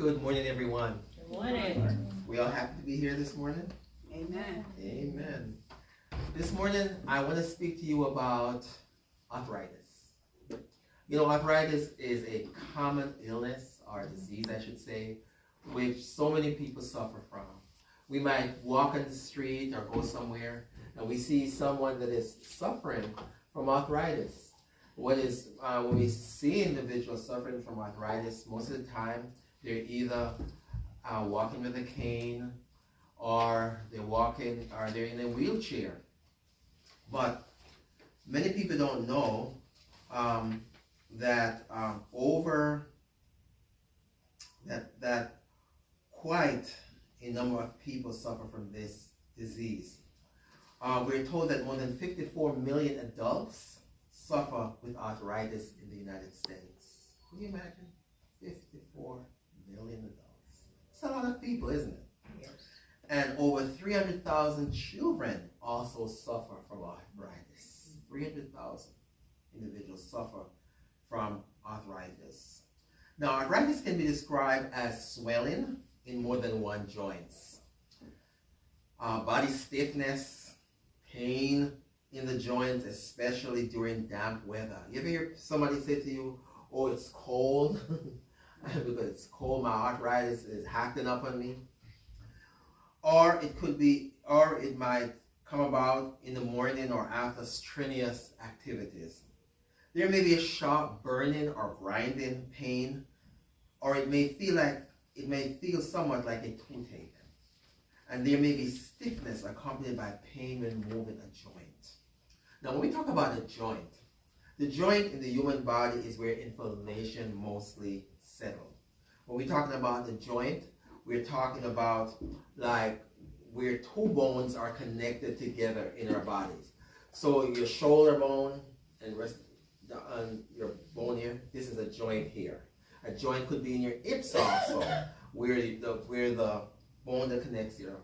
Good morning, everyone. Good morning. We all happy to be here this morning? Amen. Amen. This morning, I want to speak to you about arthritis. You know, arthritis is a common illness, or disease, I should say, which so many people suffer from. We might walk on the street or go somewhere, and we see someone that is suffering from arthritis. When we see individuals suffering from arthritis, most of the time, they're either walking with a cane, or they're in a wheelchair. But many people don't know that quite a number of people suffer from this disease. We're told that more than 54 million adults suffer with arthritis in the United States. Can you imagine? 54 million adults. It's a lot of people, isn't it? Yes. And over 300,000 children also suffer from arthritis. 300,000 individuals suffer from arthritis. Now, arthritis can be described as swelling in more than one joint. Body stiffness, pain in the joints, especially during damp weather. You ever hear somebody say to you, "Oh, it's cold," because it's cold, my arthritis is acting up on me? Or it might come about in the morning or after strenuous activities. There may be a sharp burning or grinding pain, or it may feel somewhat like a toothache. And there may be stiffness accompanied by pain when moving a joint. Now, when we talk about a joint, the joint in the human body is where inflammation mostly settles. When we're talking about the joint, we're talking about like where two bones are connected together in our bodies. So your shoulder bone and rest on your bone here, this is a joint here. A joint could be in your hips also, where the bone that connects your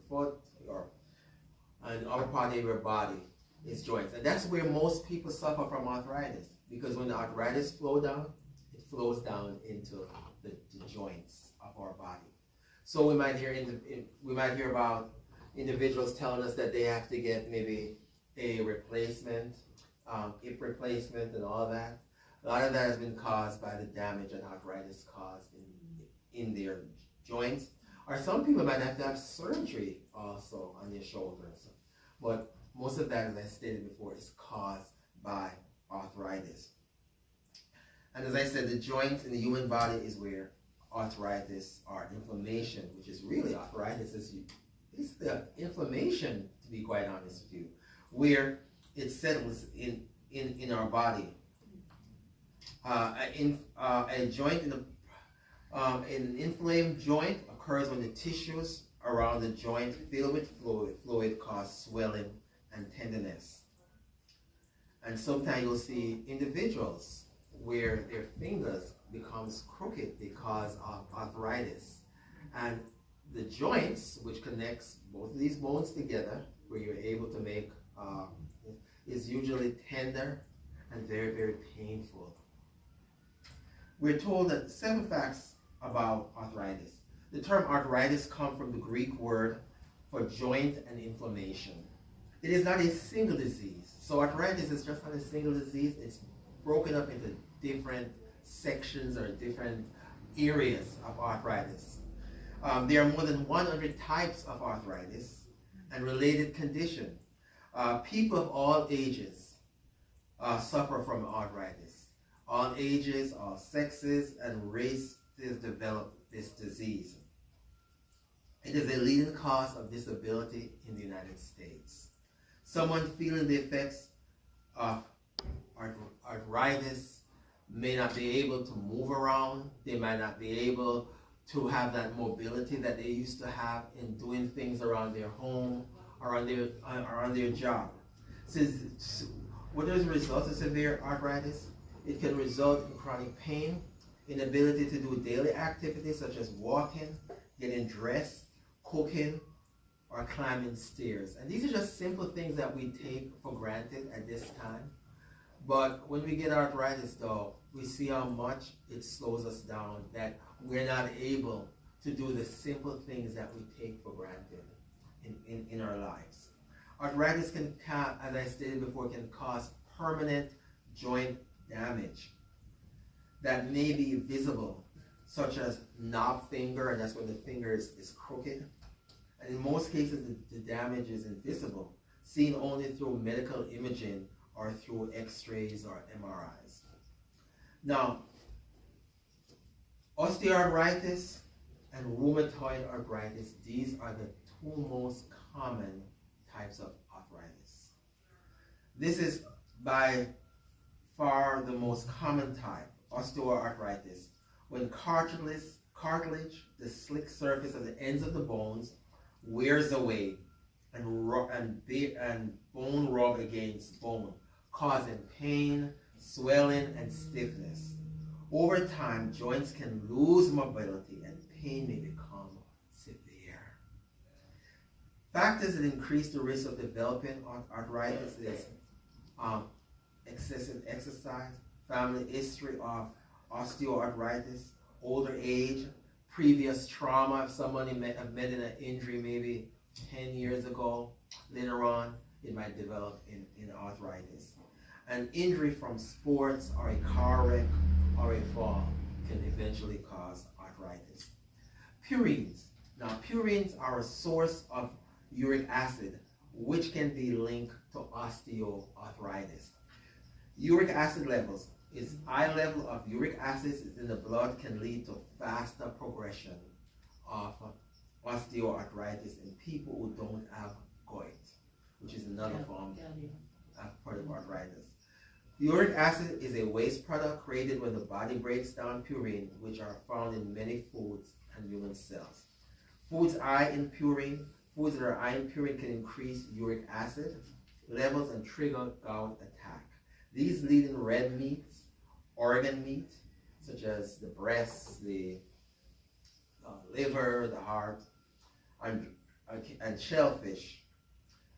foot and the upper part of your body is joints. And that's where most people suffer from arthritis, because when the arthritis flows down, it flows down into the joints of our body. So we might hear about individuals telling us that they have to get maybe a replacement, hip replacement and all that. A lot of that has been caused by the damage that arthritis caused in their joints. Or some people might have to have surgery also on their shoulders. But most of that, as I stated before, is caused by arthritis. And as I said, the joints in the human body is where arthritis or inflammation, which is really arthritis, is the inflammation, to be quite honest with you, where it settles in our body. A joint an inflamed joint occurs when the tissues around the joint fill with fluid cause swelling and tenderness. And sometimes you'll see individuals where their fingers becomes crooked because of arthritis. And the joints, which connects both of these bones together, where you're able to make, is usually tender and very, very painful. We're told that 7 facts about arthritis. The term arthritis comes from the Greek word for joint and inflammation. It is not a single disease. So arthritis is just not a single disease. It's broken up into different sections or different areas of arthritis. There are more than 100 types of arthritis and related conditions. People of all ages suffer from arthritis. All ages, all sexes, and races develop this disease. It is a leading cause of disability in the United States. Someone feeling the effects of arthritis may not be able to move around. They might not be able to have that mobility that they used to have in doing things around their home or on their job. What are the results of severe arthritis? It can result in chronic pain, inability to do daily activities such as walking, getting dressed, cooking, or climbing stairs. And these are just simple things that we take for granted at this time. But when we get arthritis though, we see how much it slows us down, that we're not able to do the simple things that we take for granted in our lives. Arthritis can, as I stated before, can cause permanent joint damage that may be visible, such as knob finger, and that's when the finger is crooked. And in most cases, the damage is invisible, seen only through medical imaging or through x-rays or MRIs. Now, osteoarthritis and rheumatoid arthritis, these are the two most common types of arthritis. This is by far the most common type, osteoarthritis, when cartilage, the slick surface of the ends of the bones, wears away and bone rub against bone, causing pain, swelling, and stiffness. Over time, joints can lose mobility and pain may become severe. Factors that increase the risk of developing arthritis is excessive exercise, family history of osteoarthritis, older age, previous trauma. If somebody have met in an injury maybe 10 years ago, later on it might develop in arthritis. An injury from sports or a car wreck or a fall can eventually cause arthritis. Purines. Now, purines are a source of uric acid, which can be linked to osteoarthritis. Uric acid levels is high level of uric acid in the blood can lead to faster progression of osteoarthritis in people who don't have gout, which is another form of arthritis. Uric acid is a waste product created when the body breaks down purine, which are found in many foods and human cells. Foods that are high in purine can increase uric acid levels and trigger gout attack. These lead in red meats, organ meat, such as the breasts, the liver, the heart, and shellfish.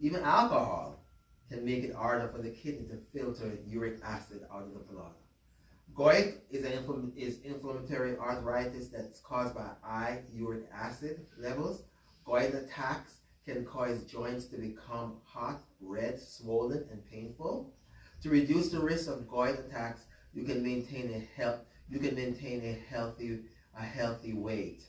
Even alcohol can make it harder for the kidney to filter uric acid out of the blood. Gout is inflammatory arthritis that's caused by high uric acid levels. Gout attacks can cause joints to become hot, red, swollen, and painful. To reduce the risk of gout attacks, you can maintain a healthy weight.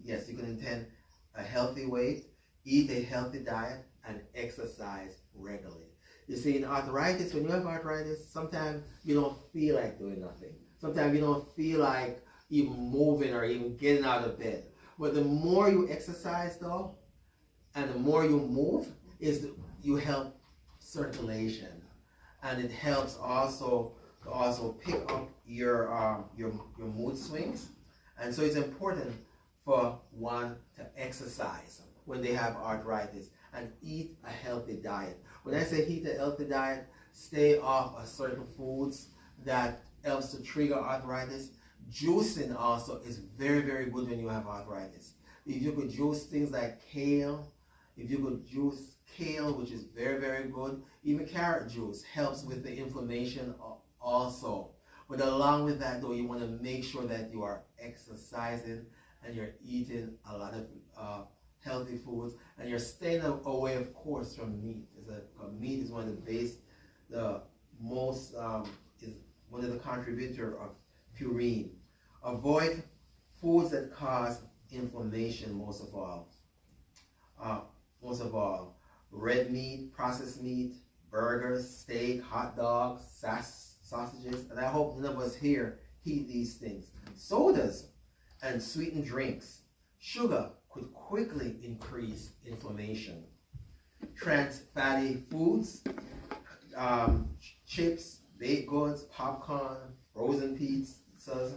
Yes, you can maintain a healthy weight, eat a healthy diet, and exercise regularly. You see, in arthritis, when you have arthritis, sometimes you don't feel like doing nothing. Sometimes you don't feel like even moving or even getting out of bed. But the more you exercise, though, and the more you move, you help circulation, and it helps also pick up your mood swings. And so it's important for one to exercise when they have arthritis and eat a healthy diet. When I say eat a healthy diet, stay off of certain foods that helps to trigger arthritis. Juicing also is very, very good when you have arthritis. If you could juice things like kale, if you could juice kale, which is very, very good. Even carrot juice helps with the inflammation also. But along with that, though, you want to make sure that you are exercising and you're eating a lot of healthy foods, and you're staying away, of course, from meat. Meat is one of the most is one of the contributors of purine. Avoid foods that cause inflammation most of all. Red meat, processed meat, burgers, steak, hot dogs, sausages, and I hope none of us here eat these things. Sodas and sweetened drinks. Sugar could quickly increase inflammation. Trans fatty foods, chips, baked goods, popcorn, frozen pizzas,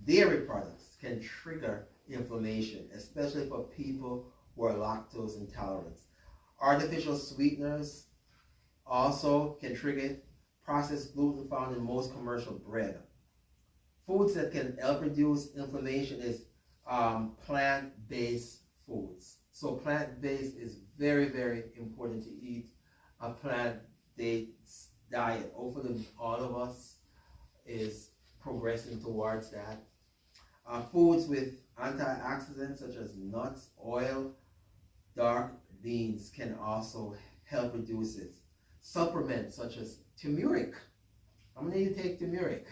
dairy products can trigger inflammation, especially for people who are lactose intolerant. Artificial sweeteners also can trigger it. Processed gluten found in most commercial bread. Foods that can help reduce inflammation is plant-based foods. So plant-based is very, very important to eat a plant-based diet. Hopefully all of us is progressing towards that. Foods with antioxidants such as nuts, oil, dark beans can also help reduce it. Supplements such as turmeric. How many of you take turmeric?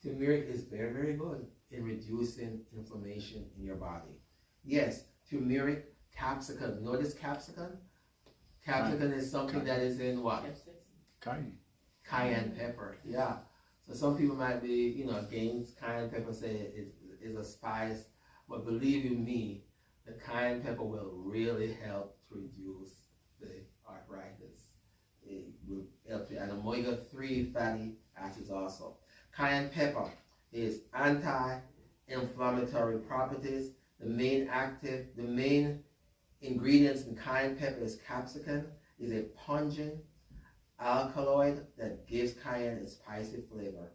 Turmeric is very, very good in reducing inflammation in your body. Yes, turmeric, capsicum. You know this capsicum? Capsicum is something that is in what? Cayenne pepper. Yeah. So some people might be, against cayenne pepper, say it is a spice. But believe you me, the cayenne pepper will really help to reduce the arthritis. It will help you. And omega-3 fatty acids also. Cayenne pepper is anti-inflammatory properties. The main ingredients in cayenne pepper is capsicum, is a pungent alkaloid that gives cayenne a spicy flavor.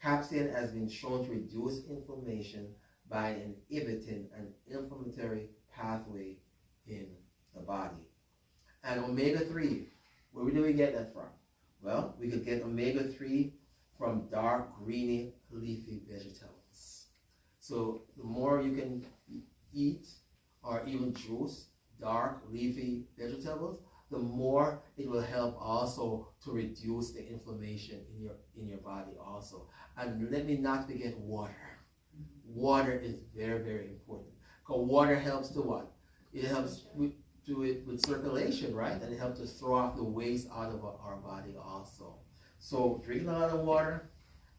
Capsaicin has been shown to reduce inflammation by inhibiting an inflammatory pathway in the body. And omega-3, where do we get that from? Well, we could get omega-3 from dark greeny leafy vegetables. So the more you can eat or even juice dark leafy vegetables, the more it will help also to reduce the inflammation in your body also. And let me not forget water. Water is very, very important. Because water helps to what? It helps with circulation, right? And it helps to throw off the waste out of our body also. So drinking a lot of water,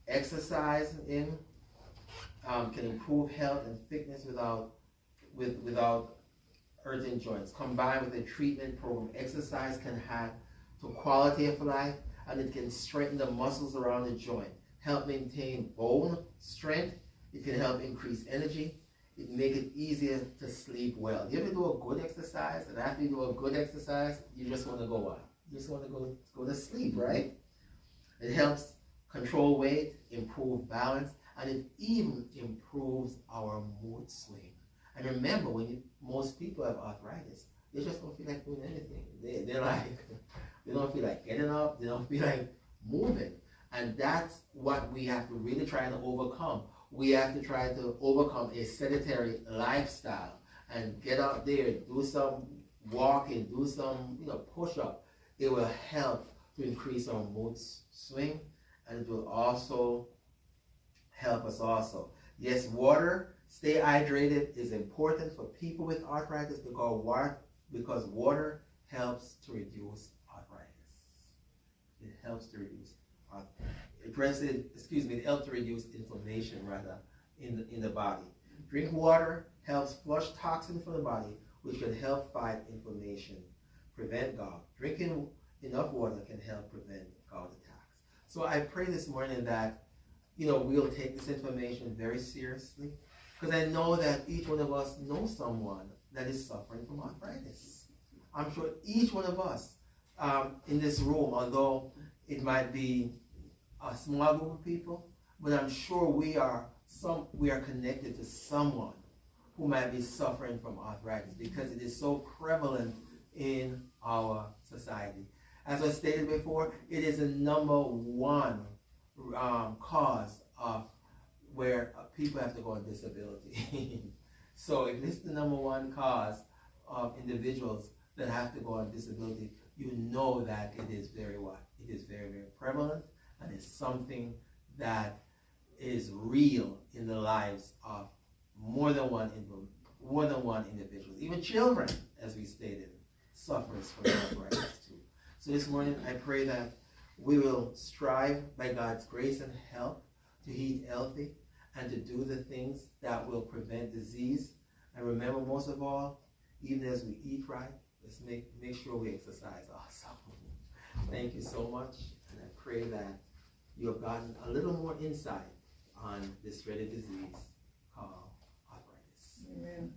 exercising can improve health and fitness without hurting joints. Combined with a treatment program, exercise can add to quality of life, and it can strengthen the muscles around the joint, help maintain bone strength. It can help increase energy. It make it easier to sleep well. You ever do a good exercise, and after you do a good exercise, you just want to go what? You just want to go to sleep, right? It helps control weight, improve balance, and it even improves our mood swing. And remember, most people have arthritis, they just don't feel like doing anything. They're like, they don't feel like getting up, they don't feel like moving. And that's what we have to really try to overcome. We have to try to overcome a sedentary lifestyle and get out there, do some walking, do some push-up. It will help to increase our mood swing, and it will also help us also. Yes, water, stay hydrated is important for people with arthritis because water helps to reduce arthritis. It helps to reduce it helps to reduce inflammation rather in the body. Drink water helps flush toxins from the body, which can help fight inflammation, prevent gout. Drinking enough water can help prevent gout attacks. So I pray this morning that we'll take this information very seriously, because I know that each one of us knows someone that is suffering from arthritis. I'm sure each one of us in this room, although it might be a small group of people, but I'm sure we are connected to someone who might be suffering from arthritis, because it is so prevalent in our society. As I stated before, it is the number one cause of where people have to go on disability. So if this is the number one cause of individuals that have to go on disability, you know that it is very very, very prevalent, and it's something that is real in the lives of more than one individual. Even children, as we stated, suffers from arthritis too. So this morning I pray that we will strive by God's grace and help to eat healthy and to do the things that will prevent disease. And remember, most of all, even as we eat right, let's make sure we exercise also. Thank you so much, and I pray that you have gotten a little more insight on this dreaded disease called arthritis. Amen.